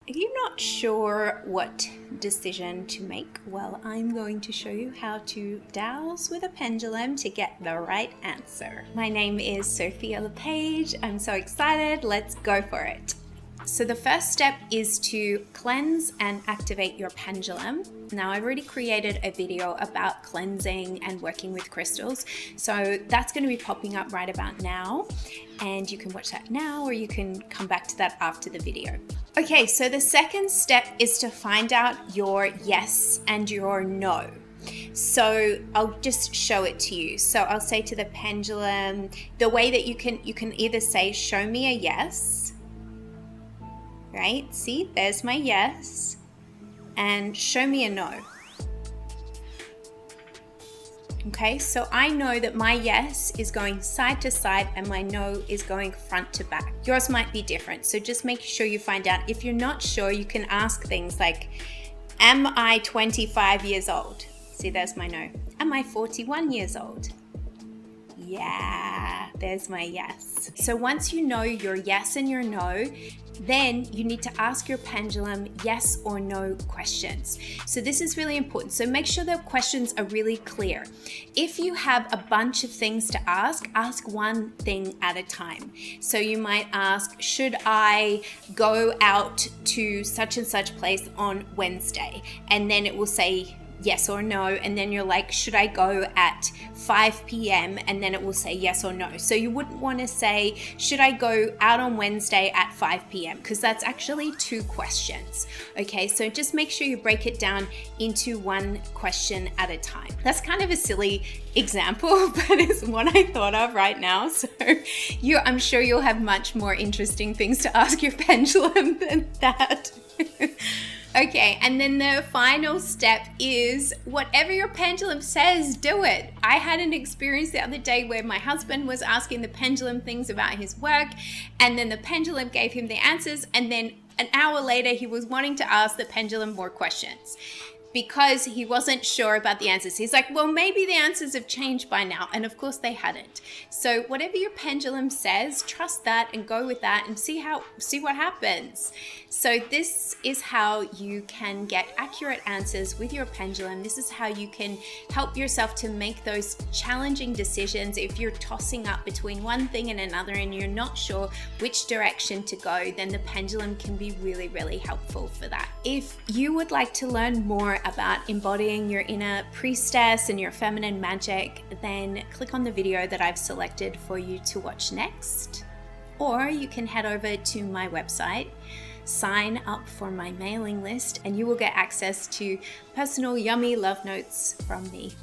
Are you not sure what decision to make? Well, I'm going to show you how to dowse with a pendulum to get the right answer. My name is Sophia Le Page. I'm so excited. Let's go for it. So the first step is to cleanse and activate your pendulum. Now, I've already created a video about cleansing and working with crystals, so that's going to be popping up right about now, and you can watch that now or you can come back to that after the video. Okay, so the second step is to find out your yes and your no. So I'll just show it to you. So I'll say to the pendulum, the way that you can either say, show me a yes, right? See, there's my yes, and show me a no. Okay, so I know that my yes is going side to side and my no is going front to back. Yours might be different, so just make sure you find out. If you're not sure, you can ask things like, am I 25 years old? See, there's my no. Am I 41 years old? Yeah, there's my yes. So once you know your yes and your no, then you need to ask your pendulum yes or no questions. So this is really important. So make sure the questions are really clear. If you have a bunch of things to ask one thing at a time. So you might ask, should I go out to such and such place on Wednesday? And then it will say yes or no, and then you're like, should I go at 5 p.m? And then it will say yes or no. So you wouldn't want to say, should I go out on Wednesday at 5 p.m? Because that's actually two questions. Okay, so just make sure you break it down into one question at a time. That's kind of a silly example, but it's one I thought of right now. So I'm sure you'll have much more interesting things to ask your pendulum than that. Okay, and then the final step is whatever your pendulum says, do it. I had an experience the other day where my husband was asking the pendulum things about his work, and then the pendulum gave him the answers, and then an hour later he was wanting to ask the pendulum more questions because he wasn't sure about the answers. He's like, well, maybe the answers have changed by now. And of course they hadn't. So whatever your pendulum says, trust that and go with that and see what happens. So this is how you can get accurate answers with your pendulum. This is how you can help yourself to make those challenging decisions. If you're tossing up between one thing and another and you're not sure which direction to go, then the pendulum can be really, really helpful for that. If you would like to learn more about embodying your inner priestess and your feminine magic, then click on the video that I've selected for you to watch next. Or you can head over to my website, sign up for my mailing list, and you will get access to personal yummy love notes from me.